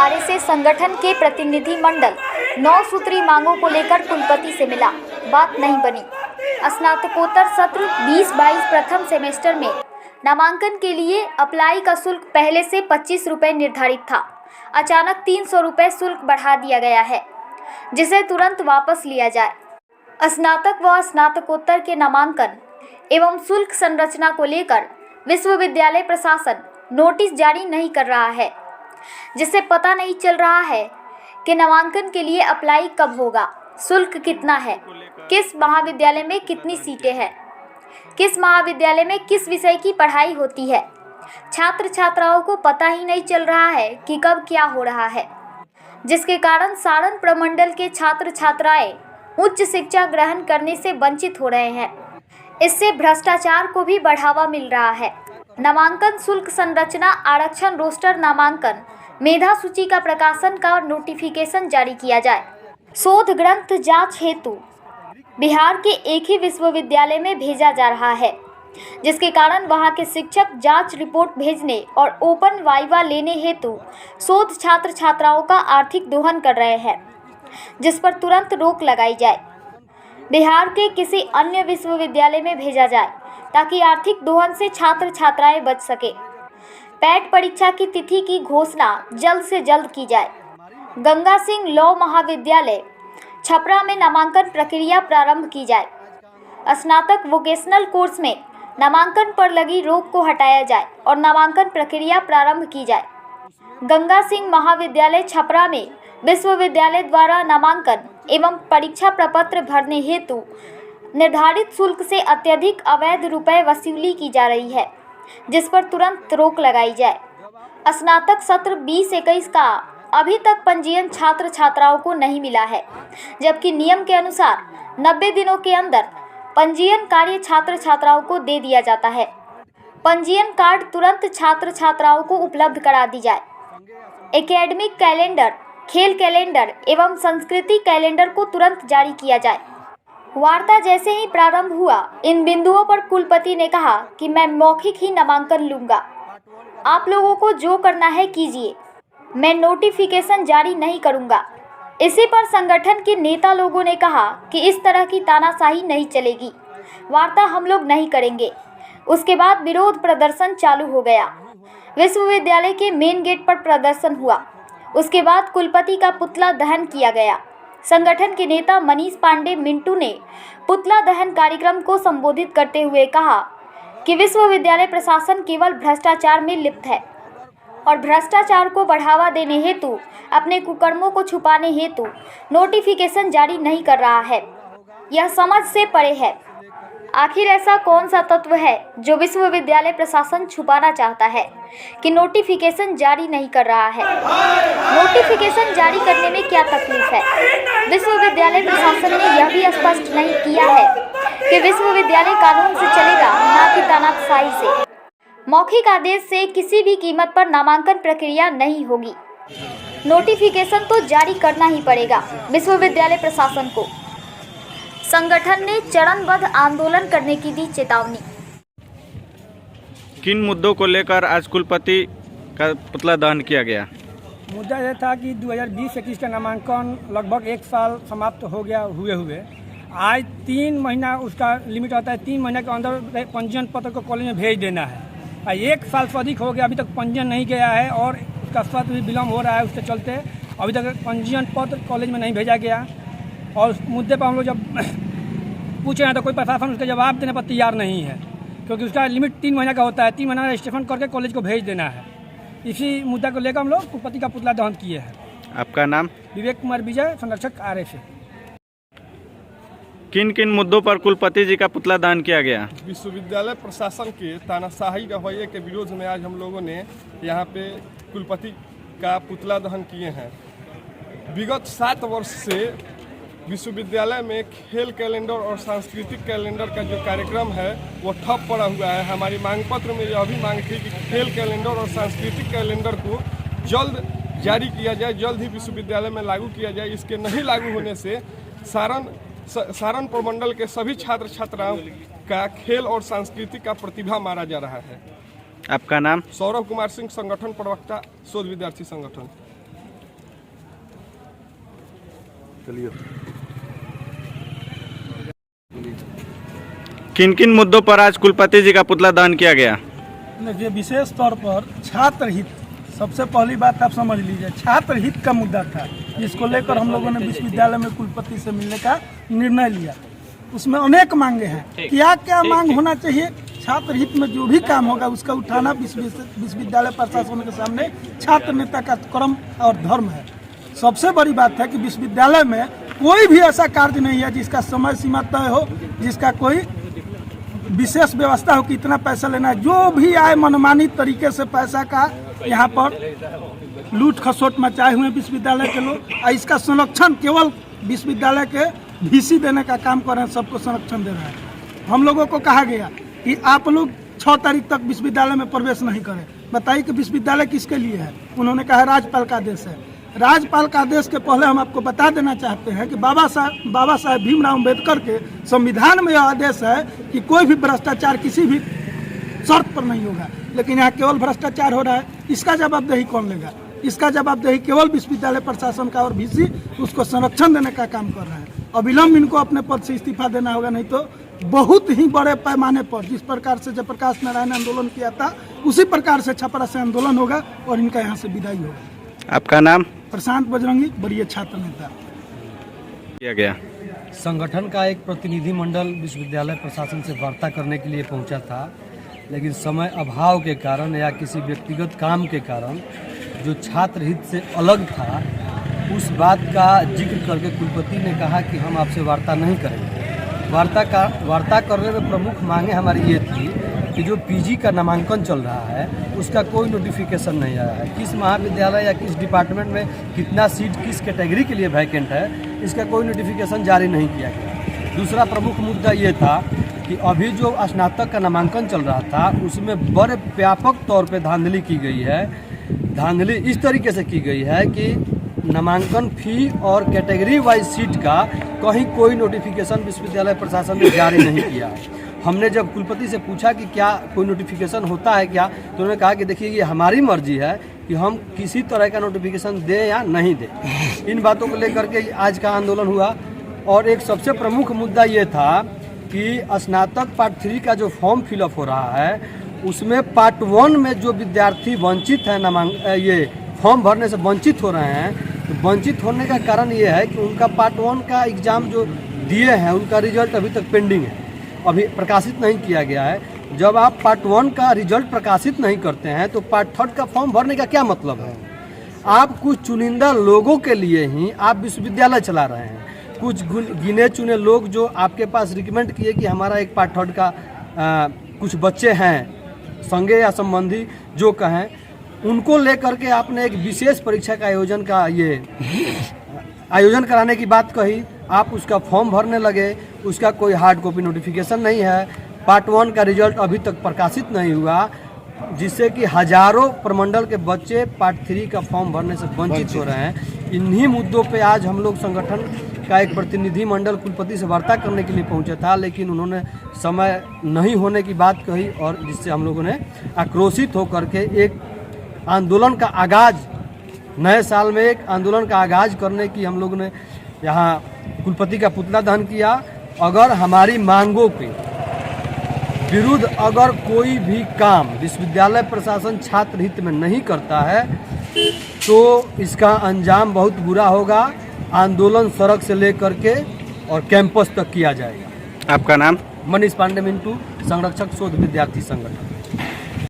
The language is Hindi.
आरएसएस संगठन के प्रतिनिधि मंडल 9 सूत्री मांगों को लेकर कुलपति से मिला, बात नहीं बनी। स्नातकोत्तर सत्र 2022 प्रथम सेमेस्टर में नामांकन के लिए अप्लाई का शुल्क पहले से 25 रुपये निर्धारित था। अचानक 300 रुपये शुल्क बढ़ा दिया गया है, जिसे तुरंत वापस लिया जाए। स्नातक व स्नातकोत्तर के नामांकन एवं शुल्क संरचना को लेकर विश्वविद्यालय प्रशासन नोटिस जारी नहीं कर रहा है, जिससे पता नहीं चल रहा है कि नामांकन के लिए अप्लाई कब होगा, शुल्क कितना है, किस महाविद्यालय में कितनी सीटें हैं, किस महाविद्यालय में किस विषय की पढ़ाई होती है। छात्र छात्राओं को पता ही नहीं चल रहा है कि कब क्या हो रहा है, जिसके कारण सारण प्रमंडल के छात्र छात्राएं उच्च शिक्षा ग्रहण करने से वंचित हो रहे हैं। इससे भ्रष्टाचार को भी बढ़ावा मिल रहा है। नामांकन शुल्क संरचना, आरक्षण, रोस्टर, नामांकन, मेधा सूची का प्रकाशन का नोटिफिकेशन जारी किया जाए। शोध ग्रंथ जांच हेतु बिहार के एक ही विश्वविद्यालय में भेजा जा रहा है, जिसके कारण वहां के शिक्षक जांच रिपोर्ट भेजने और ओपन वाइवा लेने हेतु शोध छात्र छात्राओं का आर्थिक दोहन कर रहे हैं, जिस पर तुरंत रोक लगाई जाए। बिहार के किसी अन्य विश्वविद्यालय में भेजा जाए ताकि आर्थिक दोहन से छात्र छात्राएं बच सके। पैट परीक्षा की तिथि की घोषणा जल्द से जल्द की जाए। गंगा सिंह लॉ महाविद्यालय छपरा में नामांकन प्रक्रिया प्रारंभ की जाए। स्नातक वोकेशनल कोर्स में नामांकन पर लगी रोक को हटाया जाए और नामांकन प्रक्रिया प्रारंभ की जाए। गंगा सिंह महाविद्यालय छपरा में विश्वविद्यालय द्वारा नामांकन एवं परीक्षा प्रपत्र भरने हेतु निर्धारित शुल्क से अत्यधिक अवैध रुपए वसूली की जा रही है, जिस पर तुरंत रोक लगाई जाए। स्नातक सत्र 2021 का अभी तक पंजीयन छात्र छात्राओं को नहीं मिला है, जबकि नियम के अनुसार 90 दिनों के अंदर पंजीयन कार्य छात्र छात्राओं को दे दिया जाता है। पंजीयन कार्ड तुरंत छात्र छात्राओं को उपलब्ध करा दी जाए। एकेडमिक कैलेंडर, खेल कैलेंडर एवं संस्कृति कैलेंडर को तुरंत जारी किया जाए। वार्ता जैसे ही प्रारंभ हुआ, इन बिंदुओं पर कुलपति ने कहा कि मैं मौखिक ही नामांकन लूंगा, आप लोगों को जो करना है कीजिए, मैं नोटिफिकेशन जारी नहीं करूंगा। इसी पर संगठन के नेता लोगों ने कहा कि इस तरह की तानाशाही नहीं चलेगी, वार्ता हम लोग नहीं करेंगे। उसके बाद विरोध प्रदर्शन चालू हो गया। विश्वविद्यालय के मेन गेट पर प्रदर्शन हुआ। उसके बाद कुलपति का पुतला दहन किया गया। संगठन के नेता मनीष पांडे मिंटू ने पुतला दहन कार्यक्रम को संबोधित करते हुए कहा कि विश्वविद्यालय प्रशासन केवल भ्रष्टाचार में लिप्त है और भ्रष्टाचार को बढ़ावा देने हेतु, अपने कुकर्मों को छुपाने हेतु नोटिफिकेशन जारी नहीं कर रहा है। यह समझ से परे है। आखिर ऐसा कौन सा तत्व है जो विश्वविद्यालय प्रशासन छुपाना चाहता है कि नोटिफिकेशन जारी नहीं कर रहा है? नोटिफिकेशन जारी करने में क्या तकलीफ है? विश्वविद्यालय प्रशासन ने यह भी स्पष्ट नहीं किया है कि विश्वविद्यालय कानून से चलेगा, न कि तानाशाही से। मौखिक आदेश से किसी भी कीमत पर नामांकन प्रक्रिया नहीं होगी। नोटिफिकेशन तो जारी करना ही पड़ेगा विश्वविद्यालय प्रशासन को। संगठन ने चरणबद्ध आंदोलन करने की दी चेतावनी। किन मुद्दों को लेकर आज कुलपति का पुतला दहन किया गया? मुद्दा यह था कि 2020-21 का नामांकन लगभग 1 साल समाप्त हो गया हुए आज 3 महीना उसका लिमिट होता है। 3 महीने के अंदर पंजीयन पत्र को कॉलेज में भेज देना है। 1 साल से अधिक हो गया, अभी तक पंजीयन नहीं गया है और उसका स्वतः भी विलम्ब हो रहा है। उसके चलते अभी तक पंजीयन पत्र कॉलेज में नहीं भेजा गया और उस मुद्दे पर हम लोग जब पूछे हैं तो कोई प्रशासन उसका जवाब देने पर तैयार नहीं है, क्योंकि उसका लिमिट 3 महीने का होता है। 3 महीना रजिस्ट्रेशन करके कॉलेज को भेज देना है। इसी मुद्दा को लेकर हम लोग कुलपति का पुतला दहन किए हैं। आपका नाम? विवेक कुमार विजय, संरक्षक आरएसए। किन किन मुद्दों पर कुलपति जी का पुतला दहन किया गया? विश्वविद्यालय प्रशासन के तानाशाही रवैये के विरोध में आज हम लोगों ने यहाँ पे कुलपति का पुतला दहन किए हैं। विगत 7 वर्ष से विश्वविद्यालय में खेल कैलेंडर और सांस्कृतिक कैलेंडर का जो कार्यक्रम है वो ठप पड़ा हुआ है। हमारी मांग पत्र में यह भी मांग थी कि खेल कैलेंडर और सांस्कृतिक कैलेंडर को जल्द जारी किया जाए, जल्द ही विश्वविद्यालय में लागू किया जाए। इसके नहीं लागू होने से सारण प्रमंडल के सभी छात्र छात्राओं का खेल और सांस्कृतिक का प्रतिभा मारा जा रहा है। आपका नाम? सौरभ कुमार सिंह, संगठन प्रवक्ता, शोध विद्यार्थी संगठन। किन किन मुद्दों पर आज कुलपति जी का पुतला दहन किया गया? देखिए, विशेष तौर पर छात्र हित, सबसे पहली बात आप समझ लीजिए, छात्र हित का मुद्दा था, जिसको लेकर हम लोगों ने विश्वविद्यालय में कुलपति से मिलने का निर्णय लिया। उसमें अनेक मांगे हैं, क्या क्या मांग होना चाहिए, छात्र हित में जो भी काम होगा उसका उठाना विश्वविद्यालय प्रशासन के सामने छात्र नेता का कर्म और धर्म है। सबसे बड़ी बात है कि विश्वविद्यालय में कोई भी ऐसा कार्य नहीं है जिसका समय सीमा तय हो, जिसका कोई विशेष व्यवस्था हो कि इतना पैसा लेना है। जो भी आए मनमानी तरीके से पैसा का यहाँ पर लूट खसोट मचाए हुए विश्वविद्यालय के लोग, और इसका संरक्षण केवल विश्वविद्यालय के वीसी देने का काम कर रहे हैं, सबको संरक्षण दे रहे हैं। हम लोगों को कहा गया कि आप लोग 6 तारीख तक विश्वविद्यालय में प्रवेश नहीं करें। बताइए कि विश्वविद्यालय किसके लिए है? उन्होंने कहा राज्यपाल का आदेश है। राज्यपाल का आदेश के पहले हम आपको बता देना चाहते हैं कि बाबा साहब भीमराव अम्बेडकर के संविधान में यह आदेश है कि कोई भी भ्रष्टाचार किसी भी शर्त पर नहीं होगा, लेकिन यहाँ केवल भ्रष्टाचार हो रहा है। इसका जवाबदेही कौन लेगा? इसका जवाबदेही केवल विश्वविद्यालय प्रशासन का, और वीसी उसको संरक्षण देने का काम कर रहा है। अविलंब इनको अपने पद से इस्तीफा देना होगा, नहीं तो बहुत ही बड़े पैमाने पर जिस प्रकार से जयप्रकाश नारायण ने आंदोलन किया था उसी प्रकार से छपरा से आंदोलन होगा और इनका यहाँ से विदाई होगा। आपका नाम? प्रशांत बजरंगी, वरीय छात्र नेता। किया गया संगठन का एक प्रतिनिधिमंडल विश्वविद्यालय प्रशासन से वार्ता करने के लिए पहुंचा था, लेकिन समय अभाव के कारण या किसी व्यक्तिगत काम के कारण जो छात्र हित से अलग था, उस बात का जिक्र करके कुलपति ने कहा कि हम आपसे वार्ता नहीं करेंगे। वार्ता करने में प्रमुख मांगे हमारी ये थी कि जो पीजी का नामांकन चल रहा है उसका कोई नोटिफिकेशन नहीं आया है, किस महाविद्यालय या किस डिपार्टमेंट में कितना सीट किस कैटेगरी के लिए वैकेंट है, इसका कोई नोटिफिकेशन जारी नहीं किया गया। दूसरा प्रमुख मुद्दा ये था कि अभी जो स्नातक का नामांकन चल रहा था उसमें बड़े व्यापक तौर पे धांधली की गई है। धांधली इस तरीके से की गई है कि नामांकन फी और कैटेगरी वाइज सीट का कहीं कोई नोटिफिकेशन विश्वविद्यालय प्रशासन ने जारी नहीं किया। हमने जब कुलपति से पूछा कि क्या कोई नोटिफिकेशन होता है क्या, तो उन्होंने कहा कि देखिए ये हमारी मर्जी है कि हम किसी तरह का नोटिफिकेशन दें या नहीं दें। इन बातों को लेकर के आज का आंदोलन हुआ। और एक सबसे प्रमुख मुद्दा ये था कि स्नातक पार्ट 3 का जो फॉर्म फिलअप हो रहा है उसमें पार्ट 1 में जो विद्यार्थी वंचित है, ये फॉर्म भरने से वंचित हो रहे हैं, तो वंचित होने का कारण ये है कि उनका पार्ट 1 का एग्ज़ाम जो दिए हैं उनका रिजल्ट अभी तक पेंडिंग है, अभी प्रकाशित नहीं किया गया है। जब आप पार्ट 1 का रिजल्ट प्रकाशित नहीं करते हैं तो पार्ट 3 का फॉर्म भरने का क्या मतलब है? आप कुछ चुनिंदा लोगों के लिए ही आप विश्वविद्यालय चला रहे हैं। कुछ गिने चुने लोग जो आपके पास रिकमेंड किए कि हमारा एक पार्ट 3 का कुछ बच्चे हैं, संगे या संबंधी जो कहें, उनको लेकर के आपने एक विशेष परीक्षा का आयोजन कराने की बात कही। आप उसका फॉर्म भरने लगे, उसका कोई हार्ड कॉपी नोटिफिकेशन नहीं है, पार्ट 1 का रिजल्ट अभी तक प्रकाशित नहीं हुआ, जिससे कि हजारों प्रमंडल के बच्चे पार्ट 3 का फॉर्म भरने से वंचित हो रहे हैं। इन्हीं मुद्दों पे आज हम लोग संगठन का एक प्रतिनिधिमंडल कुलपति से वार्ता करने के लिए पहुंचा था, लेकिन उन्होंने समय नहीं होने की बात कही और जिससे हम लोगों ने आक्रोशित होकर के एक आंदोलन का आगाज, नए साल में एक आंदोलन का आगाज करने की हम लोगों ने यहाँ कुलपति का पुतला दहन किया। अगर हमारी मांगों के विरुद्ध अगर कोई भी काम विश्वविद्यालय प्रशासन छात्र हित में नहीं करता है तो इसका अंजाम बहुत बुरा होगा। आंदोलन सड़क से लेकर के और कैंपस तक किया जाएगा। आपका नाम? मनीष पांडे मिंटू, संरक्षक शोध विद्यार्थी संगठन।